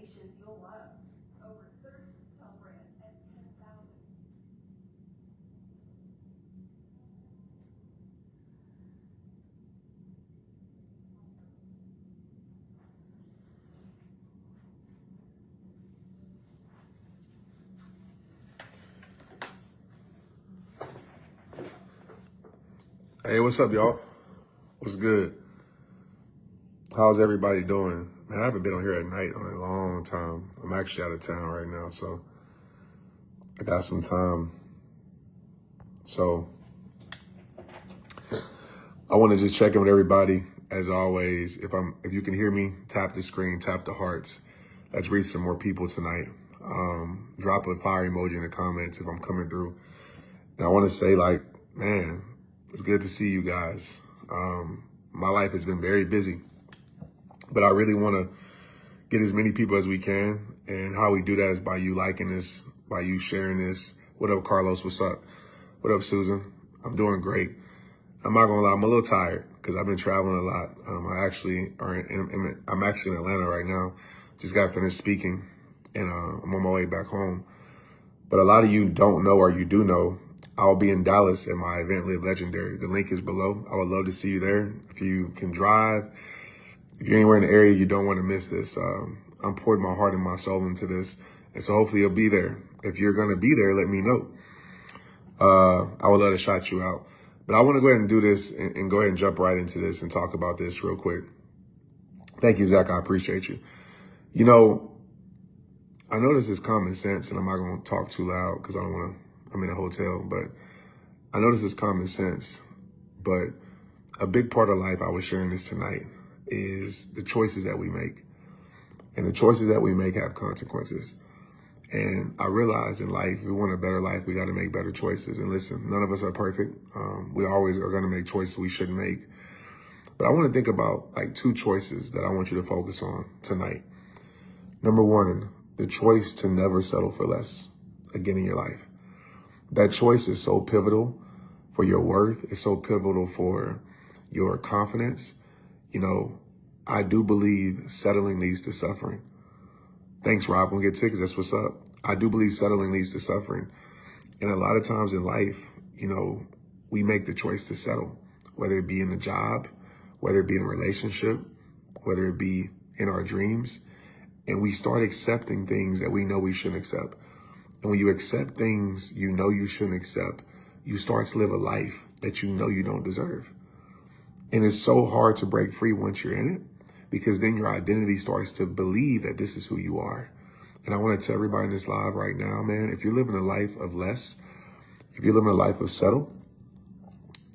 innovations you'll love. Over 30 retail brands and 10,000. Hey, what's up, y'all? What's good? How's everybody doing? Man, I haven't been on here at night in a long time. I'm actually out of town right now, so I got some time. So I want to just check in with everybody. As always, if you can hear me, tap the screen, tap the hearts. Let's reach some more people tonight. Drop a fire emoji in the comments if I'm coming through. And I want to say, like, man, it's good to see you guys. My life has been very busy, but I really want to get as many people as we can. And how we do that is by you liking this, by you sharing this. What up, Carlos? What's up? What up, Susan? I'm doing great. I'm not gonna lie, I'm a little tired because I've been traveling a lot. I'm actually in Atlanta right now. Just got finished speaking, and I'm on my way back home. But a lot of you don't know, or you do know, I'll be in Dallas at my event, Live Legendary. The link is below. I would love to see you there. If you can drive, if you're anywhere in the area, you don't want to miss this. I'm pouring my heart and my soul into this. And so hopefully you'll be there. If you're going to be there, let me know. I would love to shout you out. But I want to go ahead and do this and go ahead and jump right into this and talk about this real quick. Thank you, Zach. I appreciate you. You know, I know this is common sense, and I'm not going to talk too loud because I'm in a hotel, but I know this is common sense. But a big part of life, I was sharing this tonight, is the choices that we make. And the choices that we make have consequences. And I realized in life, if we want a better life, we got to make better choices. And listen, none of us are perfect. We always are going to make choices we shouldn't make. But I want to think about like two choices that I want you to focus on tonight. Number one, the choice to never settle for less again in your life. That choice is so pivotal for your worth. It's so pivotal for your confidence. You know, I do believe settling leads to suffering. Thanks, Rob. We'll get tickets. That's what's up. I do believe settling leads to suffering. And a lot of times in life, you know, we make the choice to settle, whether it be in a job, whether it be in a relationship, whether it be in our dreams. And we start accepting things that we know we shouldn't accept. And when you accept things you know you shouldn't accept, you start to live a life that you know you don't deserve. And it's so hard to break free once you're in it, because then your identity starts to believe that this is who you are. And I want to tell everybody in this live right now, man, if you're living a life of less, if you're living a life of settle,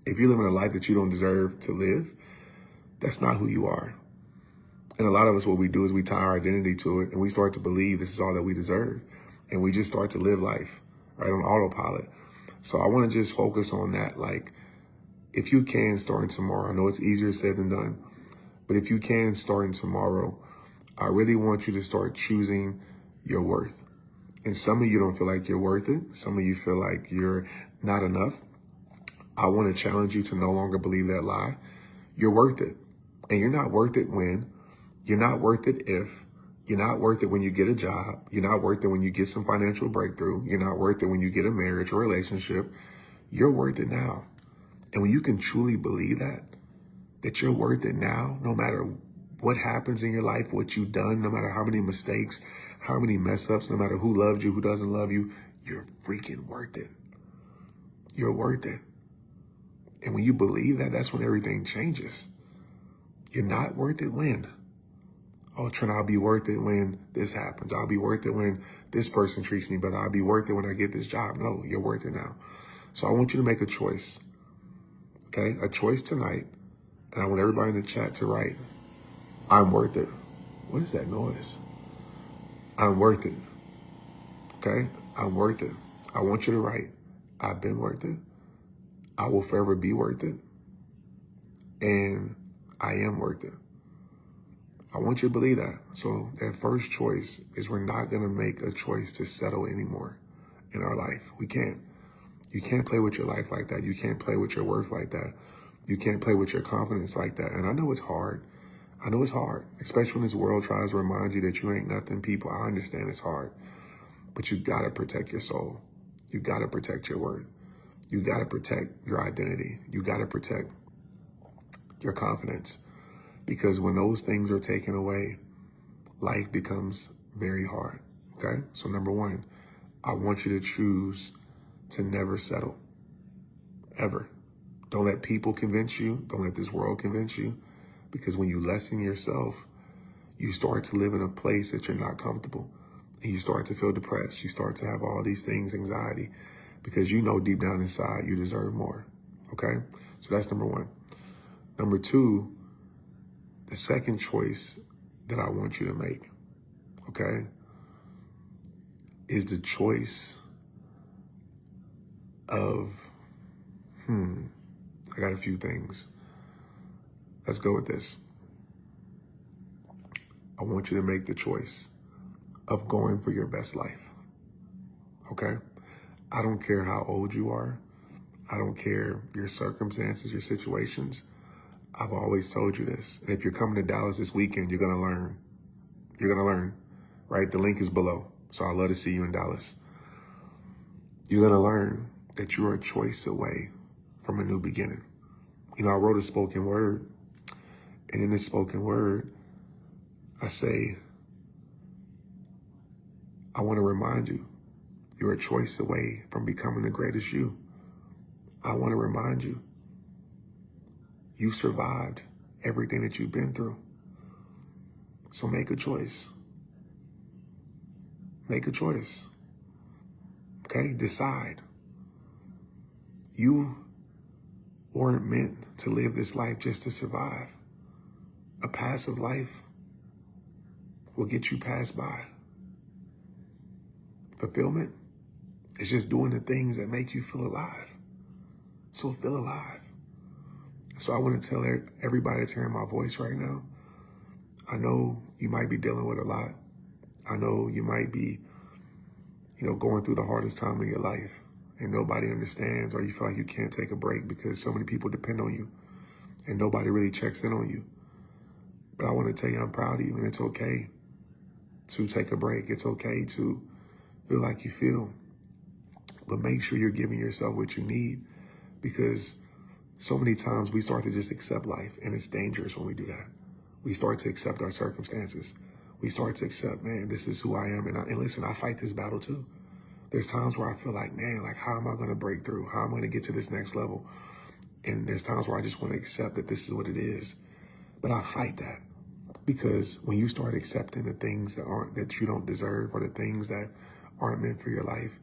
if you're living a life that you don't deserve to live, that's not who you are. And a lot of us, what we do is we tie our identity to it, and we start to believe this is all that we deserve. And we just start to live life right on autopilot. So I want to just focus on that. Like, if you can, starting tomorrow, I know it's easier said than done, but if you can, starting tomorrow, I really want you to start choosing your worth. And some of you don't feel like you're worth it. Some of you feel like you're not enough. I want to challenge you to no longer believe that lie. You're worth it. And you're not worth it when, you're not worth it if, you're not worth it when you get a job. You're not worth it when you get some financial breakthrough. You're not worth it when you get a marriage or relationship. You're worth it now. And when you can truly believe that you're worth it now, no matter what happens in your life, what you've done, no matter how many mistakes, how many mess ups, no matter who loved you, who doesn't love you, you're freaking worth it. You're worth it. And when you believe that, that's when everything changes. You're not worth it when, oh, Trent, I'll be worth it when this happens. I'll be worth it when this person treats me better. I'll be worth it when I get this job. No, you're worth it now. So I want you to make a choice, okay? A choice tonight. And I want everybody in the chat to write, I'm worth it. What is that noise? I'm worth it. Okay? I'm worth it. I want you to write, I've been worth it. I will forever be worth it. And I am worth it. I want you to believe that. So that first choice is we're not going to make a choice to settle anymore in our life. We can't. You can't play with your life like that. You can't play with your worth like that. You can't play with your confidence like that. And I know it's hard. I know it's hard, especially when this world tries to remind you that you ain't nothing. People, I understand it's hard, but you got to protect your soul. You got to protect your worth. You got to protect your identity. You got to protect your confidence, because when those things are taken away, life becomes very hard. Okay. So number one, I want you to choose to never settle, ever. Don't let people convince you. Don't let this world convince you, because when you lessen yourself, you start to live in a place that you're not comfortable, and you start to feel depressed. You start to have all these things, anxiety, because you know deep down inside you deserve more. Okay. So that's number one. Number two, the second choice that I want you to make, okay, is the choice of, I got a few things. Let's go with this. I want you to make the choice of going for your best life, okay? I don't care how old you are. I don't care your circumstances, your situations. I've always told you this. And if you're coming to Dallas this weekend, you're going to learn. You're going to learn, right? The link is below. So I'd love to see you in Dallas. You're going to learn that you're a choice away from a new beginning. You know, I wrote a spoken word, and in this spoken word, I say, I want to remind you, you're a choice away from becoming the greatest you. I want to remind you, you survived everything that you've been through. So make a choice. Make a choice. Okay? Decide. You weren't meant to live this life just to survive. A passive life will get you passed by. Fulfillment is just doing the things that make you feel alive. So feel alive. So I want to tell everybody that's hearing my voice right now, I know you might be dealing with a lot. I know you might be, going through the hardest time of your life, and nobody understands, or you feel like you can't take a break because so many people depend on you and nobody really checks in on you. But I want to tell you, I'm proud of you, and it's okay to take a break. It's okay to feel like you feel, but make sure you're giving yourself what you need, because so many times we start to just accept life, and it's dangerous when we do that. We start to accept our circumstances. We start to accept, man, this is who I am. And listen, I fight this battle too. There's times where I feel like, man, like, how am I going to break through? How am I going to get to this next level? And there's times where I just want to accept that this is what it is. But I fight that, because when you start accepting the things that you don't deserve, or the things that aren't meant for your life,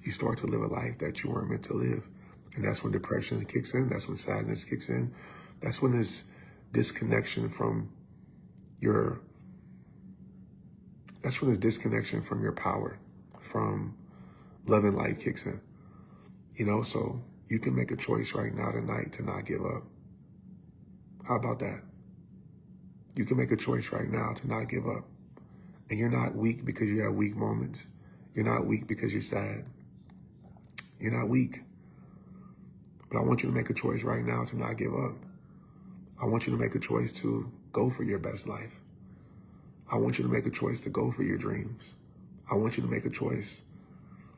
you start to live a life that you weren't meant to live. And that's when depression kicks in. That's when sadness kicks in. That's when this disconnection from your power, from loving life kicks in. So you can make a choice right now tonight to not give up. How about that? You can make a choice right now to not give up. And you're not weak because you have weak moments. You're not weak because you're sad. You're not weak. But I want you to make a choice right now to not give up. I want you to make a choice to go for your best life. I want you to make a choice to go for your dreams. I want you to make a choice,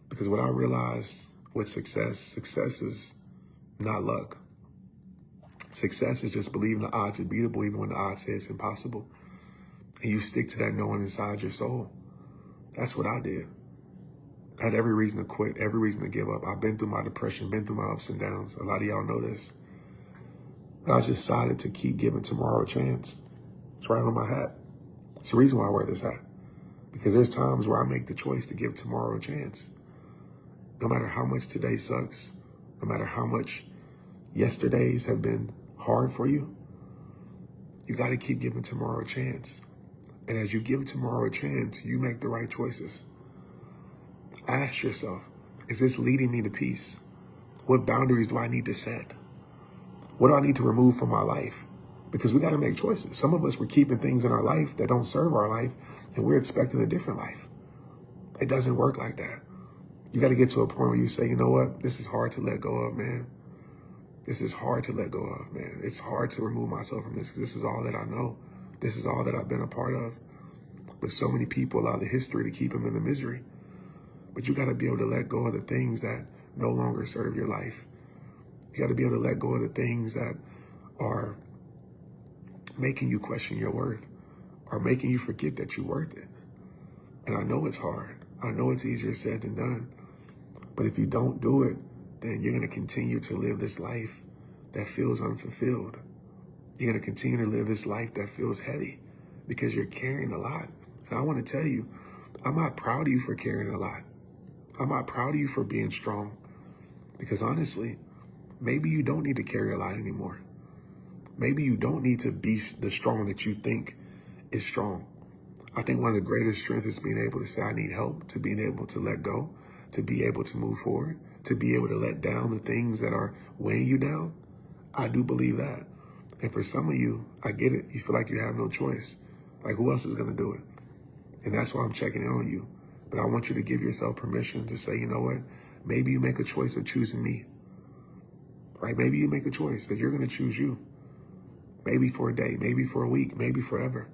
because what I realized with success is not luck. Success is just believing the odds are beatable even when the odds say it's impossible. And you stick to that knowing inside your soul. That's what I did. I had every reason to quit, every reason to give up. I've been through my depression, been through my ups and downs. A lot of y'all know this. But I just decided to keep giving tomorrow a chance. It's right on my hat. It's the reason why I wear this hat. Because there's times where I make the choice to give tomorrow a chance. No matter how much today sucks, no matter how much yesterdays have been hard for you, you got to keep giving tomorrow a chance. And as you give tomorrow a chance, you make the right choices. Ask yourself, is this leading me to peace? What boundaries do I need to set? What do I need to remove from my life? Because we got to make choices. Some of us, we're keeping things in our life that don't serve our life, and we're expecting a different life. It doesn't work like that. You got to get to a point where you say, you know what? This is hard to let go of, man. This is hard to let go of, man. It's hard to remove myself from this, because this is all that I know. This is all that I've been a part of. But so many people allow the history to keep them in the misery. But you got to be able to let go of the things that no longer serve your life. You got to be able to let go of the things that are making you question your worth, or making you forget that you're worth it. And I know it's hard. I know it's easier said than done. But if you don't do it, then you're going to continue to live this life that feels unfulfilled. You're going to continue to live this life that feels heavy because you're carrying a lot. And I want to tell you, I'm not proud of you for carrying a lot. I'm not proud of you for being strong. Because honestly, maybe you don't need to carry a lot anymore. Maybe you don't need to be the strong that you think is strong. I think one of the greatest strengths is being able to say, I need help, to being able to let go, to be able to move forward, to be able to let down the things that are weighing you down. I do believe that. And for some of you, I get it. You feel like you have no choice. Like, who else is going to do it? And that's why I'm checking in on you. But I want you to give yourself permission to say, you know what? Maybe you make a choice of choosing me. Right? Maybe you make a choice that you're going to choose you. Maybe for a day, maybe for a week, maybe forever.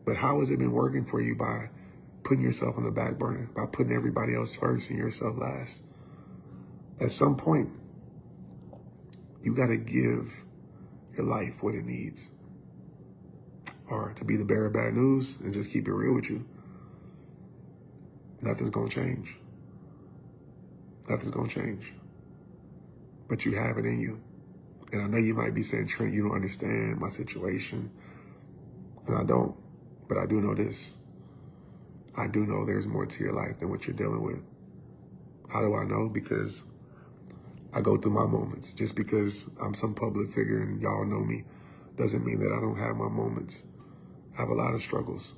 But how has it been working for you by putting yourself on the back burner, by putting everybody else first and yourself last? At some point, you got to give your life what it needs. Or to be the bearer of bad news and just keep it real with you, nothing's going to change. Nothing's going to change. But you have it in you. And I know you might be saying, Trent, you don't understand my situation. And I don't. But I do know this. I do know there's more to your life than what you're dealing with. How do I know? Because I go through my moments. Just because I'm some public figure and y'all know me doesn't mean that I don't have my moments. I have a lot of struggles.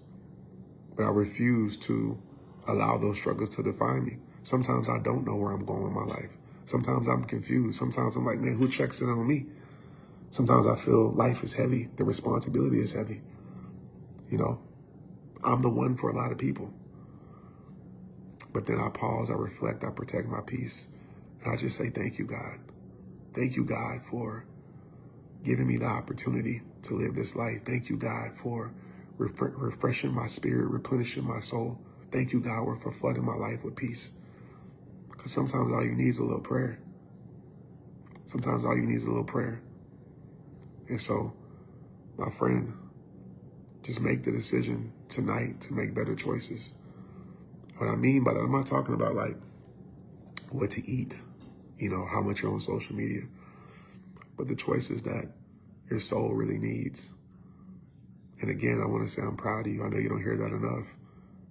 But I refuse to allow those struggles to define me. Sometimes I don't know where I'm going in my life. Sometimes I'm confused. Sometimes I'm like, man, who checks in on me? Sometimes I feel life is heavy. The responsibility is heavy. You know, I'm the one for a lot of people. But then I pause, I reflect, I protect my peace. And I just say, thank you, God. Thank you, God, for giving me the opportunity to live this life. Thank you, God, for refreshing my spirit, replenishing my soul. Thank you, God, for flooding my life with peace. Because sometimes all you need is a little prayer. Sometimes all you need is a little prayer. And so, my friend, just make the decision tonight to make better choices. What I mean by that, I'm not talking about like what to eat, you know, how much you're on social media, but the choices that your soul really needs. And again, I want to say I'm proud of you. I know you don't hear that enough,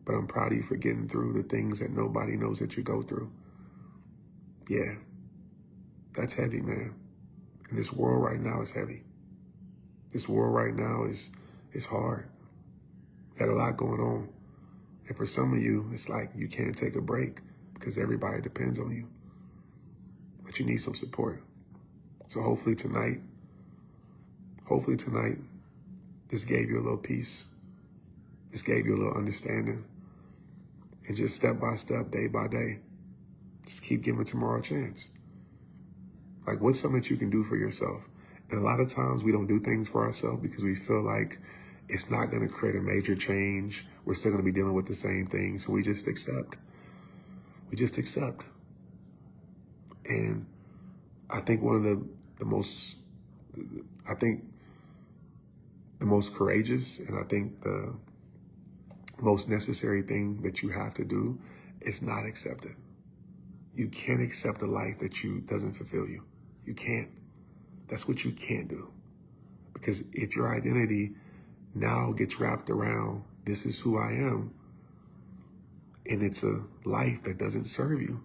but I'm proud of you for getting through the things that nobody knows that you go through. Yeah, that's heavy, man. And this world right now is heavy. This world right now is hard. Got a lot going on. And for some of you, it's like you can't take a break because everybody depends on you. But you need some support. So hopefully tonight, this gave you a little peace. This gave you a little understanding. And just step by step, day by day, just keep giving tomorrow a chance. Like, what's something that you can do for yourself? And a lot of times we don't do things for ourselves because we feel like it's not going to create a major change. We're still going to be dealing with the same thing. So we just accept. We just accept. And I think one of the most courageous and I think the most necessary thing that you have to do is not accept it. You can't accept a life that doesn't fulfill you. You can't. That's what you can't do. Because if your identity now gets wrapped around, this is who I am, and it's a life that doesn't serve you.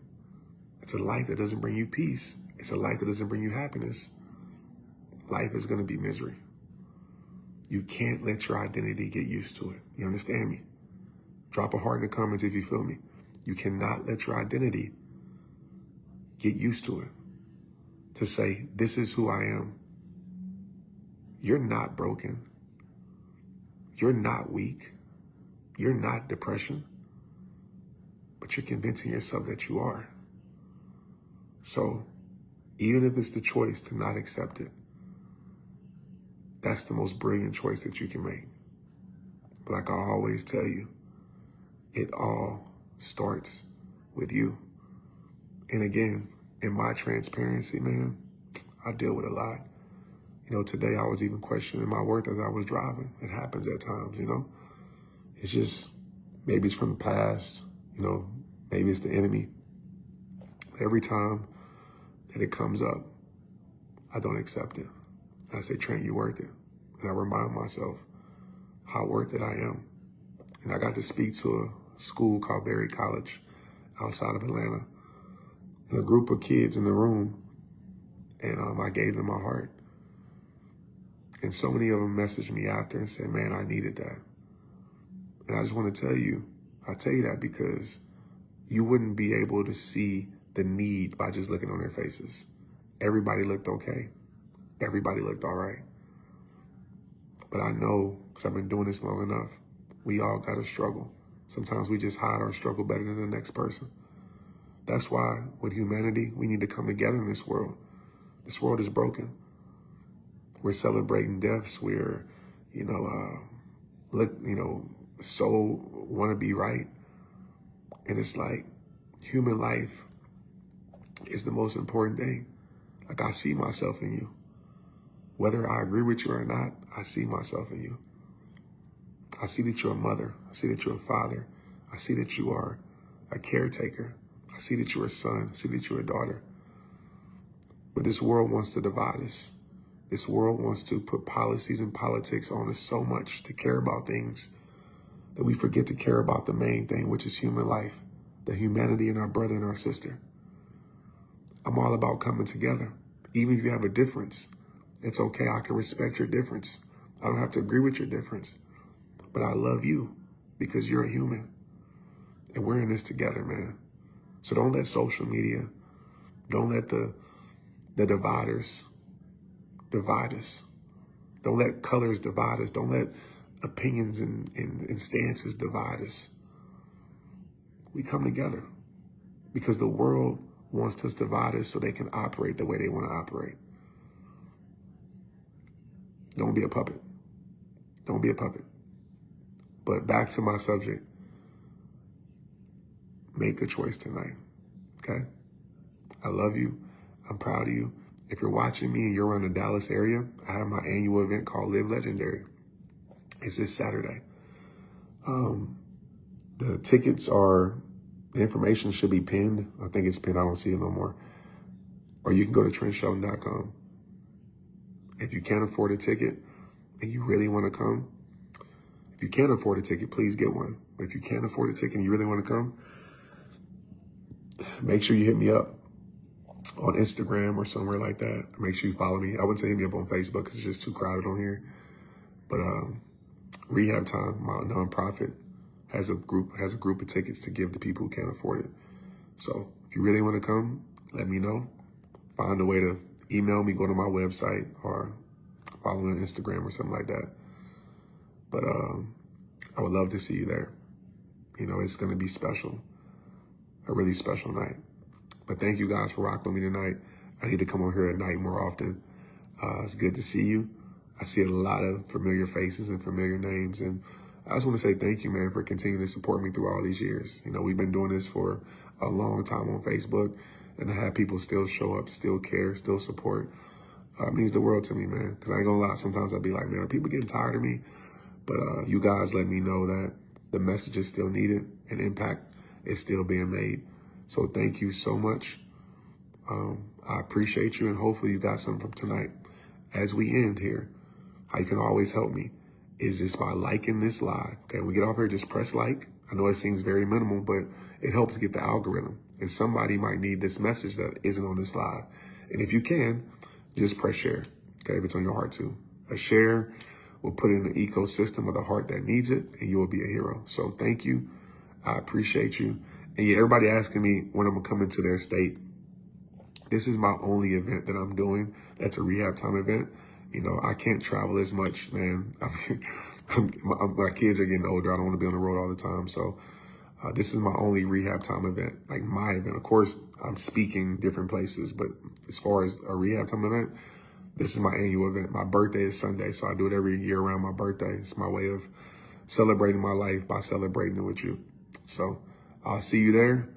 It's a life that doesn't bring you peace. It's a life that doesn't bring you happiness. Life is going to be misery. You can't let your identity get used to it. You understand me? Drop a heart in the comments if you feel me. You cannot let your identity get used to it. To say, this is who I am. You're not broken. You're not weak. You're not depression. But you're convincing yourself that you are. So even if it's the choice to not accept it, that's the most brilliant choice that you can make. But like I always tell you, it all starts with you. And again, in my transparency, man, I deal with a lot. You know, today I was even questioning my worth as I was driving. It happens at times, you know. It's just, maybe it's from the past, you know, maybe it's the enemy. Every time that it comes up, I don't accept it. I say, Trent, you're worth it. And I remind myself how worth it I am. And I got to speak to a school called Berry College outside of Atlanta. And a group of kids in the room. And I gave them my heart. And so many of them messaged me after and said, man, I needed that. And I just want to tell you, I tell you that because you wouldn't be able to see the need by just looking on their faces. Everybody looked okay. Everybody looked all right. But I know, because I've been doing this long enough, we all got to struggle. Sometimes we just hide our struggle better than the next person. That's why with humanity, we need to come together in this world. This world is broken. We're celebrating deaths. We're, so want to be right. And it's like human life is the most important thing. Like I see myself in you. Whether I agree with you or not, I see myself in you. I see that you're a mother. I see that you're a father. I see that you are a caretaker. I see that you're a son. I see that you're a daughter. But this world wants to divide us. This world wants to put policies and politics on us so much to care about things that we forget to care about the main thing, which is human life, the humanity in our brother and our sister. I'm all about coming together. Even if you have a difference, it's okay. I can respect your difference. I don't have to agree with your difference. But I love you because you're a human. And we're in this together, man. So don't let social media, don't let the dividers divide us. Don't let colors divide us. Don't let opinions and stances divide us. We come together because the world wants us divided so they can operate the way they want to operate. Don't be a puppet. Don't be a puppet. But back to my subject. Make a choice tonight, okay? I love you. I'm proud of you. If you're watching me and you're around the Dallas area, I have my annual event called Live Legendary. It's this Saturday. The tickets are, the information should be pinned. I think it's pinned. I don't see it no more. Or you can go to TRENT.com. If you can't afford a ticket and you really want to come, if you can't afford a ticket, please get one. But if you can't afford a ticket and you really want to come, make sure you hit me up on Instagram or somewhere like that. Make sure you follow me. I wouldn't say hit me up on Facebook because it's just too crowded on here. But Rehab Time, my nonprofit, has a group of tickets to give to people who can't afford it. So if you really want to come, let me know. Find a way to email me, go to my website, or follow me on Instagram or something like that. But I would love to see you there. You know, it's going to be special, a really special night. But thank you guys for rocking with me tonight. I need to come on here at night more often. It's good to see you. I see a lot of familiar faces and familiar names. And I just want to say thank you, man, for continuing to support me through all these years. You know, we've been doing this for a long time on Facebook. And to have people still show up, still care, still support, means the world to me, man. Because I ain't going to lie, sometimes I'll be like, man, are people getting tired of me? But you guys let me know that the message is still needed and impact is still being made. So thank you so much. I appreciate you, and hopefully you got something from tonight. As we end here, how you can always help me is just by liking this live. Okay, when we get off here, just press like. I know it seems very minimal, but it helps get the algorithm. And somebody might need this message that isn't on this live. And if you can, just press share. Okay, if it's on your heart too. A share will put it in the ecosystem of the heart that needs it, and you will be a hero. So thank you. I appreciate you. And yeah, everybody asking me when I'm going to come into their state. This is my only event that I'm doing. That's a Rehab Time event. You know, I can't travel as much, man. My kids are getting older. I don't want to be on the road all the time. So this is my only Rehab Time event, like my event. Of course, I'm speaking different places, but as far as a Rehab Time event, This is my annual event. My birthday is Sunday, so I do it every year around my birthday. It's my way of celebrating my life by celebrating it with you. So I'll see you there.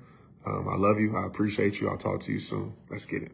I love you. I appreciate you. I'll talk to you soon. Let's get it.